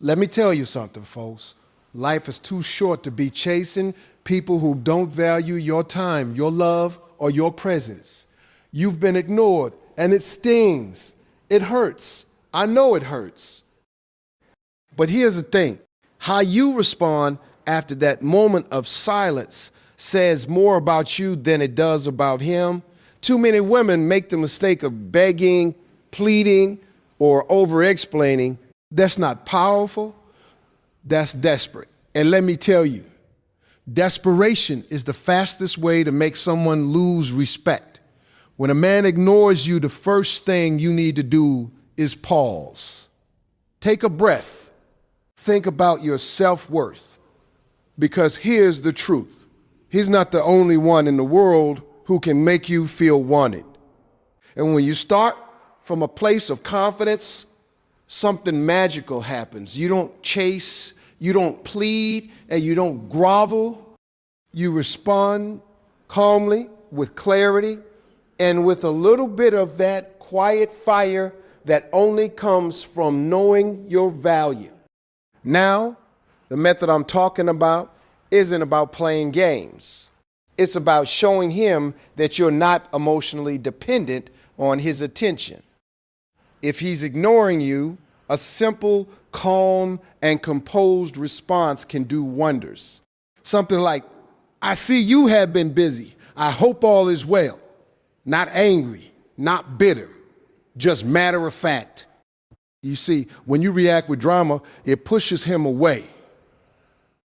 Let me tell you something, folks. Life is too short to be chasing people who don't value your time, your love, or your presence. You've been ignored, and it stings. It hurts. I know it hurts. But here's the thing. How you respond after that moment of silence says more about you than it does about him. Too many women make the mistake of begging, pleading, or over-explaining. That's not powerful. That's desperate. And let me tell you, desperation is the fastest way to make someone lose respect. When a man ignores you, the first thing you need to do is pause. Take a breath. Think about your self-worth. Because here's the truth. He's not the only one in the world who can make you feel wanted. And when you start from a place of confidence, something magical happens. You don't chase, you don't plead, and you don't grovel. You respond calmly, with clarity, and with a little bit of that quiet fire that only comes from knowing your value. Now, the method I'm talking about isn't about playing games. It's about showing him that you're not emotionally dependent on his attention. If he's ignoring you, a simple, calm, and composed response can do wonders. Something like, "I see you have been busy. I hope all is well." Not angry, not bitter, just matter of fact. You see, when you react with drama, it pushes him away.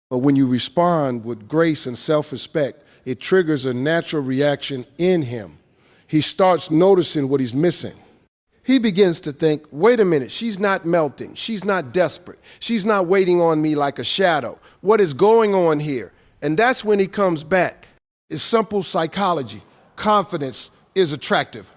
But when you respond with grace and self-respect, it triggers a natural reaction in him. He starts noticing what he's missing. He begins to think, wait a minute, she's not melting. She's not desperate. She's not waiting on me like a shadow. What is going on here? And that's when he comes back. It's simple psychology. Confidence is attractive.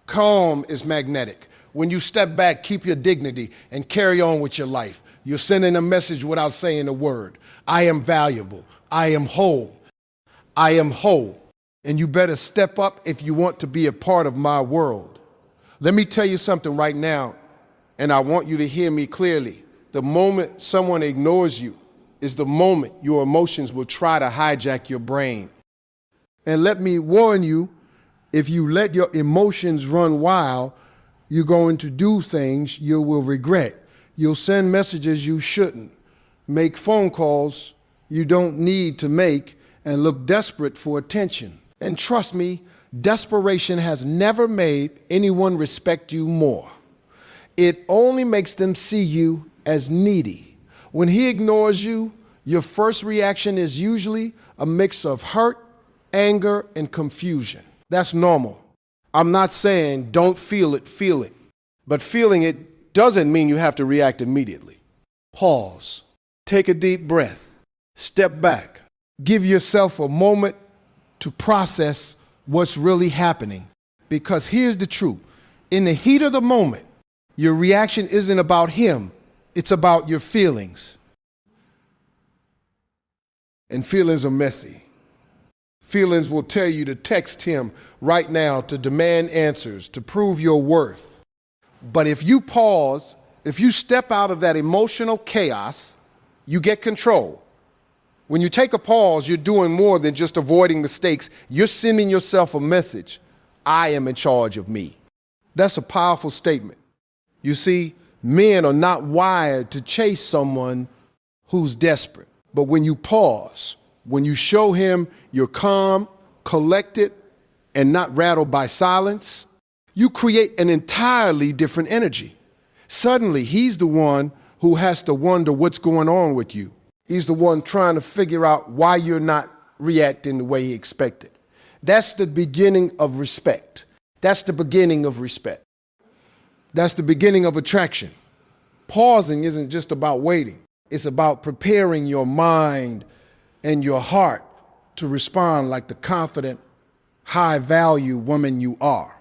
Calm is magnetic. When you step back, keep your dignity and carry on with your life. You're sending a message without saying a word. I am valuable. I am whole. I am whole. And you better step up if you want to be a part of my world. Let me tell you something right now, and I want you to hear me clearly. The moment someone ignores you is the moment your emotions will try to hijack your brain. And let me warn you, if you let your emotions run wild, you're going to do things you will regret. You'll send messages you shouldn't, make phone calls you don't need to make, and look desperate for attention. And trust me, desperation has never made anyone respect you more. It only makes them see you as needy. When he ignores you, your first reaction is usually a mix of hurt, anger, and confusion. That's normal. I'm not saying don't feel it. But feeling it doesn't mean you have to react immediately. Pause. Take a deep breath. Step back. Give yourself a moment to process what's really happening. Because here's the truth. In the heat of the moment, your reaction isn't about him. It's about your feelings. And feelings are messy. Feelings will tell you to text him right now to demand answers, to prove your worth. But if you pause, if you step out of that emotional chaos, you get control. When you take a pause, you're doing more than just avoiding mistakes. You're sending yourself a message. I am in charge of me. That's a powerful statement. You see, men are not wired to chase someone who's desperate. But when you pause, when you show him you're calm, collected, and not rattled by silence, you create an entirely different energy. Suddenly, he's the one who has to wonder what's going on with you. He's the one trying to figure out why you're not reacting the way he expected. That's the beginning of respect. That's the beginning of respect. That's the beginning of attraction. Pausing isn't just about waiting. It's about preparing your mind and your heart to respond like the confident, high-value woman you are.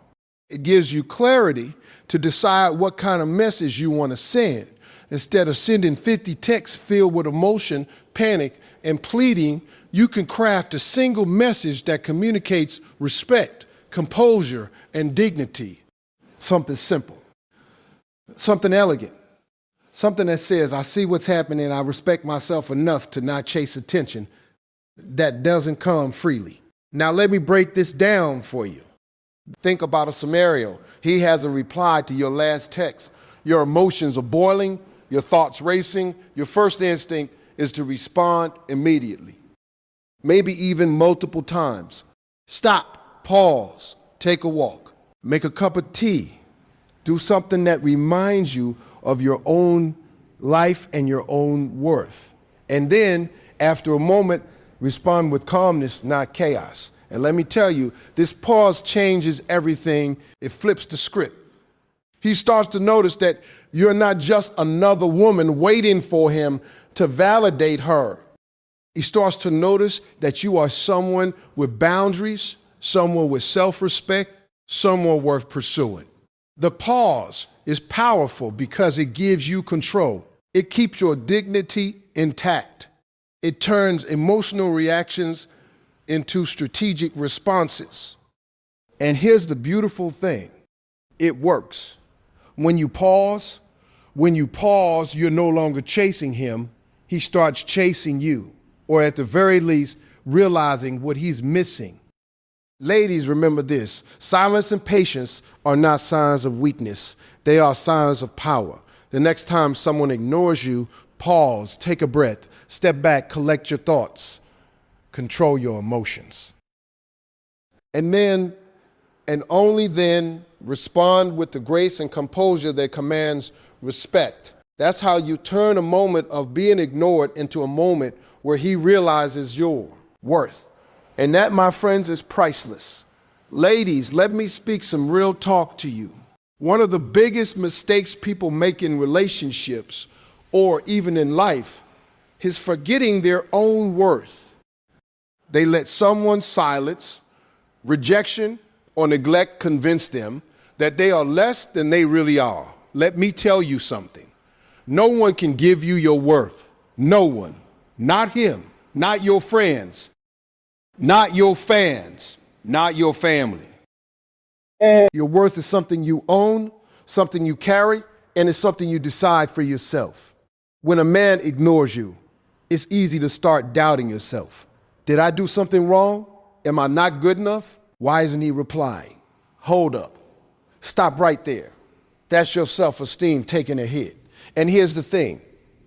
It gives you clarity to decide what kind of message you want to send. Instead of sending 50 texts filled with emotion, panic, and pleading, you can craft a single message that communicates respect, composure, and dignity. Something simple, something elegant, Something that says, I see what's happening, I respect myself enough to not chase attention. That doesn't come freely. Now let me break this down for you. Think about a scenario. He hasn't replied to your last text. Your emotions are boiling, your thoughts racing. Your first instinct is to respond immediately, maybe even multiple times. Stop, pause, take a walk, make a cup of tea, do something that reminds you of your own life and your own worth. And then, after a moment, respond with calmness, not chaos. And let me tell you, this pause changes everything. It flips the script. He starts to notice that you're not just another woman waiting for him to validate her. He starts to notice that you are someone with boundaries, someone with self-respect, someone worth pursuing. The pause is powerful because it gives you control. It keeps your dignity intact. It turns emotional reactions into strategic responses. And here's the beautiful thing. It works. When you pause, you're no longer chasing him. He starts chasing you, or at the very least, realizing what he's missing. Ladies, remember this. Silence and patience are not signs of weakness. They are signs of power. The next time someone ignores you, pause, take a breath, step back, collect your thoughts, control your emotions. And then, and only then, respond with the grace and composure that commands respect. That's how you turn a moment of being ignored into a moment where he realizes your worth. And that, my friends, is priceless. Ladies, let me speak some real talk to you. One of the biggest mistakes people make in relationships or even in life is forgetting their own worth. They let someone's silence, rejection, or neglect convince them that they are less than they really are. Let me tell you something. No one can give you your worth. No one. Not him. Not your friends. Not your fans. Not your family. Your worth is something you own, something you carry, and it's something you decide for yourself. When a man ignores you, it's easy to start doubting yourself. Did I do something wrong? Am I not good enough? Why isn't he replying? Hold up. Stop right there. That's your self-esteem taking a hit. And here's the thing.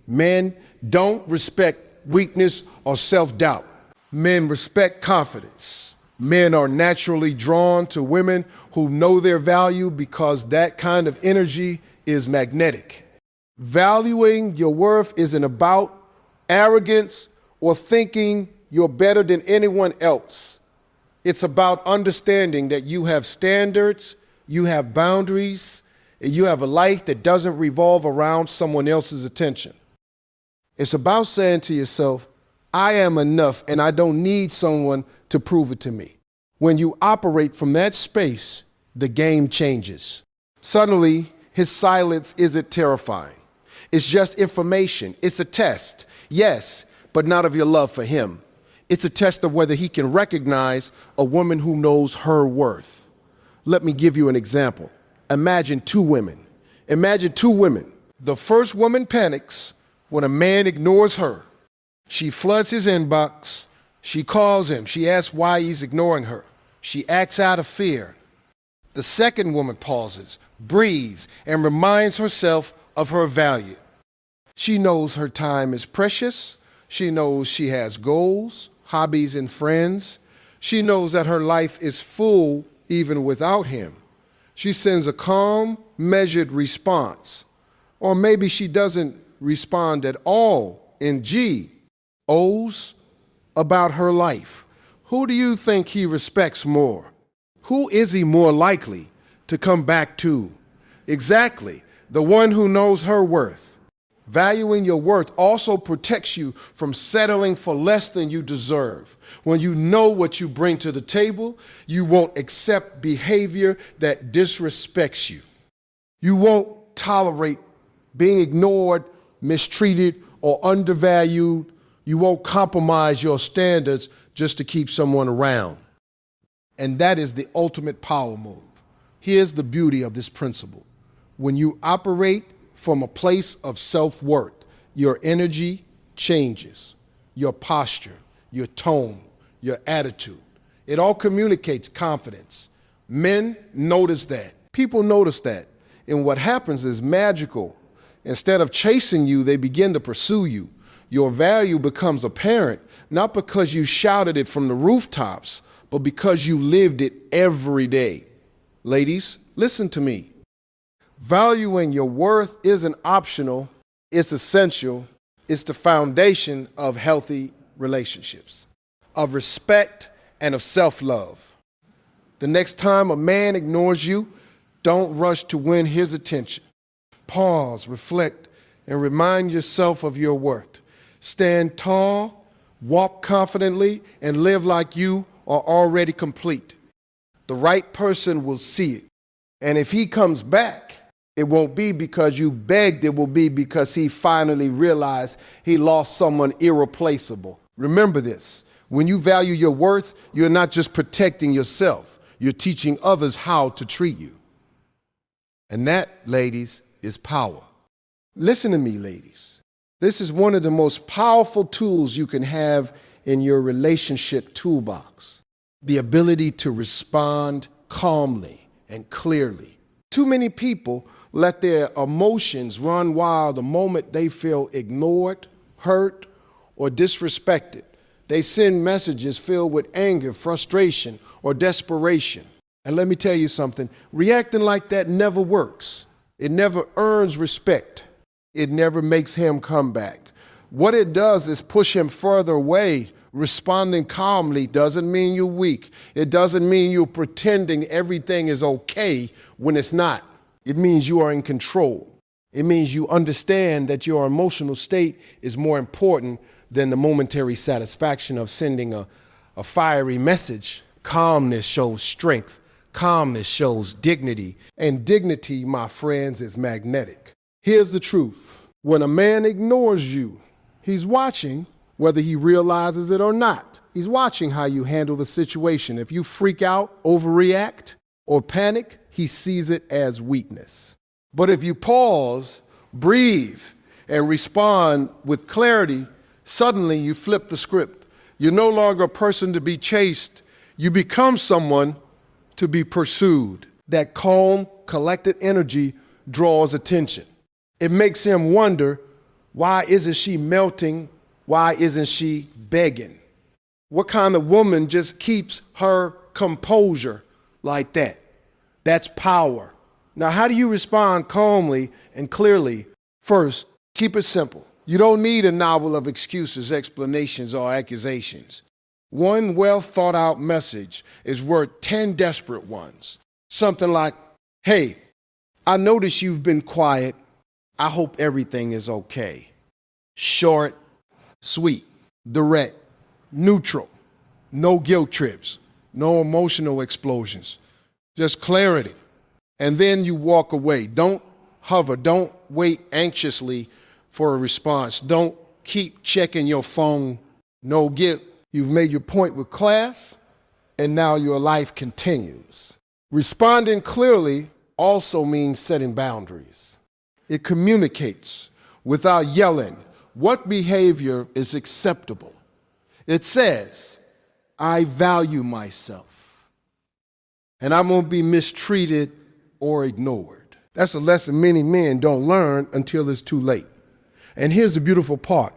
Men don't respect weakness or self-doubt. Men respect confidence. Men are naturally drawn to women who know their value because that kind of energy is magnetic. Valuing your worth isn't about arrogance or thinking you're better than anyone else. It's about understanding that you have standards, you have boundaries, and you have a life that doesn't revolve around someone else's attention. It's about saying to yourself, I am enough and I don't need someone to prove it to me. When you operate from that space, the game changes. Suddenly, his silence isn't terrifying. It's just information. It's a test, yes, but not of your love for him. It's a test of whether he can recognize a woman who knows her worth. Let me give you an example. Imagine two women. The first woman panics when a man ignores her. She floods his inbox. She calls him. She asks why he's ignoring her. She acts out of fear. The second woman pauses, breathes, and reminds herself of her value. She knows her time is precious. She knows she has goals, hobbies, and friends. She knows that her life is full even without him. She sends a calm, measured response. Or maybe she doesn't respond at all in O's about her life. Who do you think he respects more? Who is he more likely to come back to? Exactly, the one who knows her worth. Valuing your worth also protects you from settling for less than you deserve. When you know what you bring to the table, you won't accept behavior that disrespects you. You won't tolerate being ignored, mistreated, or undervalued. You won't compromise your standards just to keep someone around. And that is the ultimate power move. Here's the beauty of this principle. When you operate from a place of self-worth, your energy changes, your posture, your tone, your attitude. It all communicates confidence. Men notice that. People notice that. And what happens is magical. Instead of chasing you, they begin to pursue you. Your value becomes apparent, not because you shouted it from the rooftops, but because you lived it every day. Ladies, listen to me. Valuing your worth isn't optional, it's essential. It's the foundation of healthy relationships, of respect and of self-love. The next time a man ignores you, don't rush to win his attention. Pause, reflect, and remind yourself of your worth. Stand tall, walk confidently, and live like you are already complete. The right person will see it. And if he comes back, it won't be because you begged, it will be because he finally realized he lost someone irreplaceable. Remember this, when you value your worth, you're not just protecting yourself, you're teaching others how to treat you. And that, ladies, is power. Listen to me, ladies. This is one of the most powerful tools you can have in your relationship toolbox. The ability to respond calmly and clearly. Too many people let their emotions run wild the moment they feel ignored, hurt, or disrespected. They send messages filled with anger, frustration, or desperation. And let me tell you something, reacting like that never works. It never earns respect. It never makes him come back. What it does is push him further away. Responding calmly doesn't mean you're weak. It doesn't mean you're pretending everything is okay when it's not. It means you are in control. It means you understand that your emotional state is more important than the momentary satisfaction of sending a fiery message. Calmness shows strength. Calmness shows dignity. And dignity, my friends, is magnetic. Here's the truth. When a man ignores you, he's watching whether he realizes it or not. He's watching how you handle the situation. If you freak out, overreact, or panic, he sees it as weakness. But if you pause, breathe, and respond with clarity, suddenly you flip the script. You're no longer a person to be chased. You become someone to be pursued. That calm, collected energy draws attention. It makes him wonder, why isn't she melting? Why isn't she begging? What kind of woman just keeps her composure like that? That's power. Now, how do you respond calmly and clearly? First, keep it simple. You don't need a novel of excuses, explanations, or accusations. One well thought out message is worth 10 desperate ones. Something like, hey, I notice you've been quiet. I hope everything is okay. Short, sweet, direct, neutral, no guilt trips, no emotional explosions, just clarity. And then you walk away. Don't hover. Don't wait anxiously for a response. Don't keep checking your phone. No guilt. You've made your point with class, and now your life continues. Responding clearly also means setting boundaries. It communicates without yelling what behavior is acceptable. It says, I value myself, and I won't be mistreated or ignored. That's a lesson many men don't learn until it's too late. And here's the beautiful part.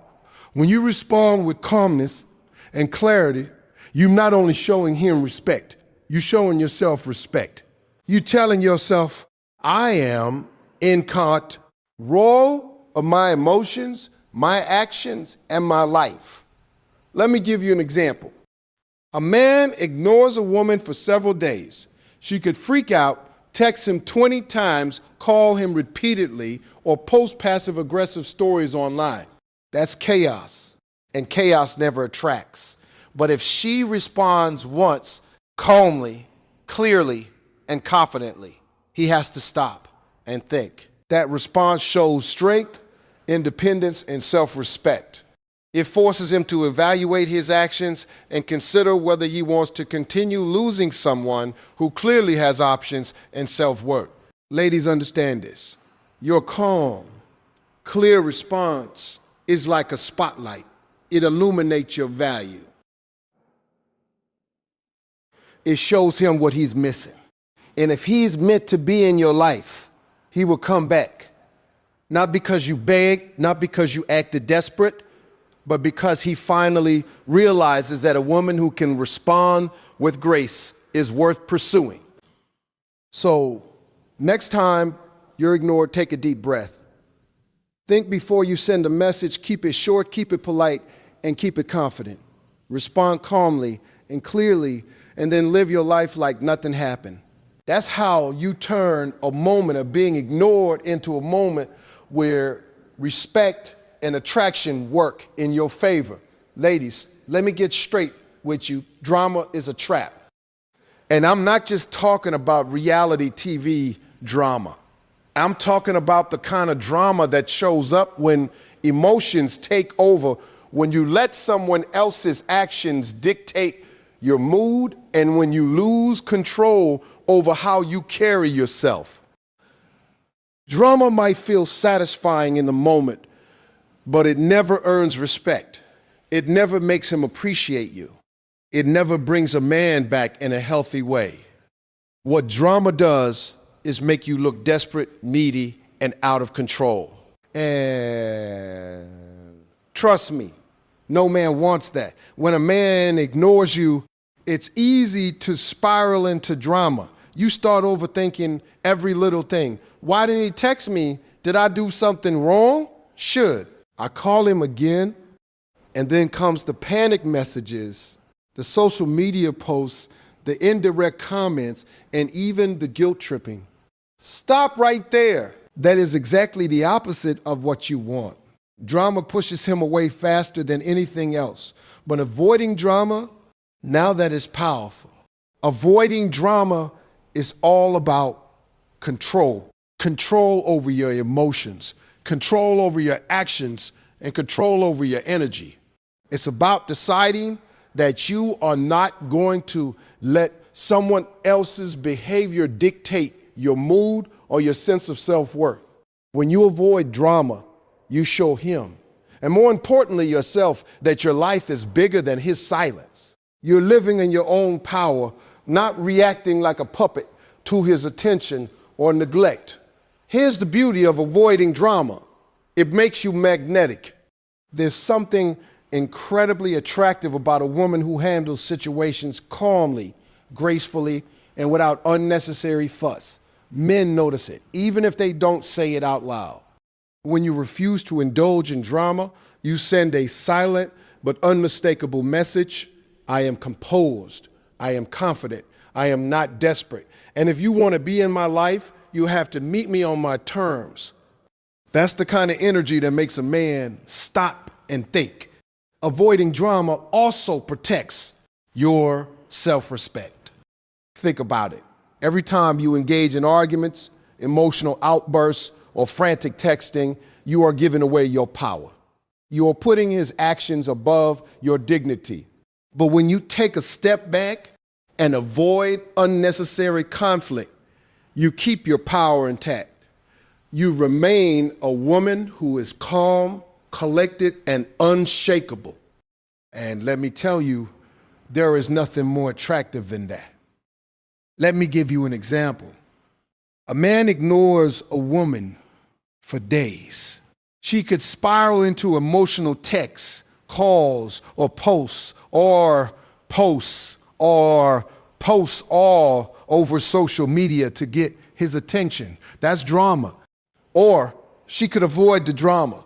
When you respond with calmness and clarity, you're not only showing him respect, you're showing yourself respect. You're telling yourself, I am in control of my emotions, my actions, and my life. Let me give you an example. A man ignores a woman for several days. She could freak out, text him 20 times, call him repeatedly, or post passive-aggressive stories online. That's chaos, and chaos never attracts. But if she responds once, calmly, clearly, and confidently, he has to stop and think. That response shows strength, independence, and self-respect. It forces him to evaluate his actions and consider whether he wants to continue losing someone who clearly has options and self-worth. Ladies, understand this. Your calm, clear response is like a spotlight. It illuminates your value. It shows him what he's missing. And if he's meant to be in your life, he will come back. Not because you begged, not because you acted desperate, but because he finally realizes that a woman who can respond with grace is worth pursuing. So next time you're ignored, take a deep breath. Think before you send a message, keep it short, keep it polite, and keep it confident. Respond calmly and clearly, and then live your life like nothing happened. That's how you turn a moment of being ignored into a moment where respect and attraction work in your favor. Ladies, let me get straight with you. Drama is a trap. And I'm not just talking about reality TV drama. I'm talking about the kind of drama that shows up when emotions take over, when you let someone else's actions dictate your mood, and when you lose control over how you carry yourself. Drama might feel satisfying in the moment, but it never earns respect. It never makes him appreciate you. It never brings a man back in a healthy way. What drama does is make you look desperate, needy, and out of control. And trust me, no man wants that. When a man ignores you, it's easy to spiral into drama. You start overthinking every little thing. Why didn't he text me? Did I do something wrong? Should I call him again? And then comes the panic messages, the social media posts, the indirect comments, and even the guilt tripping. Stop right there. That is exactly the opposite of what you want. Drama pushes him away faster than anything else. But avoiding drama, now that is powerful. Avoiding drama is all about control. Control over your emotions, control over your actions, and control over your energy. It's about deciding that you are not going to let someone else's behavior dictate your mood or your sense of self-worth. When you avoid drama, you show him, and more importantly yourself, that your life is bigger than his silence. You're living in your own power, not reacting like a puppet to his attention or neglect. Here's the beauty of avoiding drama. It makes you magnetic. There's something incredibly attractive about a woman who handles situations calmly, gracefully, and without unnecessary fuss. Men notice it, even if they don't say it out loud. When you refuse to indulge in drama, you send a silent but unmistakable message. I am composed. I am confident. I am not desperate. And if you want to be in my life, you have to meet me on my terms. That's the kind of energy that makes a man stop and think. Avoiding drama also protects your self-respect. Think about it. Every time you engage in arguments, emotional outbursts, or frantic texting, you are giving away your power. You are putting his actions above your dignity. But when you take a step back and avoid unnecessary conflict, you keep your power intact. You remain a woman who is calm, collected, and unshakable. And let me tell you, there is nothing more attractive than that. Let me give you an example. A man ignores a woman for days. She could spiral into emotional texts, calls, or posts all over social media to get his attention. That's drama. Or she could avoid the drama.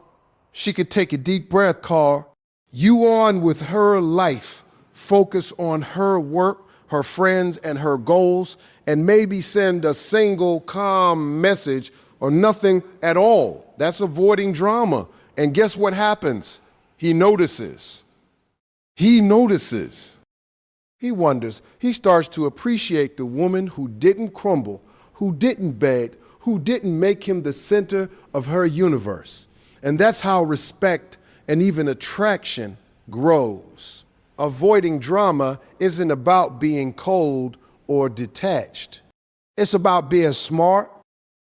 She could take a deep breath, call you on with her life, focus on her work, her friends, and her goals, and maybe send a single calm message or nothing at all. That's avoiding drama. And guess what happens? He notices. He notices. He wonders. He starts to appreciate the woman who didn't crumble, who didn't beg, who didn't make him the center of her universe. And that's how respect and even attraction grows. Avoiding drama isn't about being cold or detached. It's about being smart,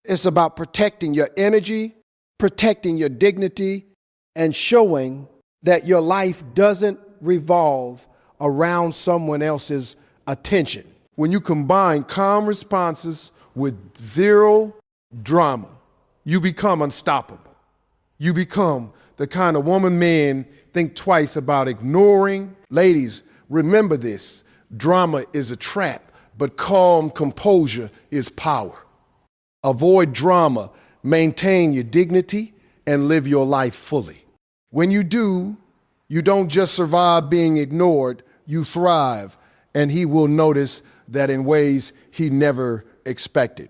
It's about protecting your energy, protecting your dignity, and showing that your life doesn't revolve around someone else's attention. When you combine calm responses with zero drama, you become unstoppable. You become the kind of woman men think twice about ignoring. Ladies, remember this. Drama is a trap, but calm composure is power. Avoid drama, maintain your dignity, and live your life fully. When you do, you don't just survive being ignored, you thrive, and he will notice that in ways he never expected.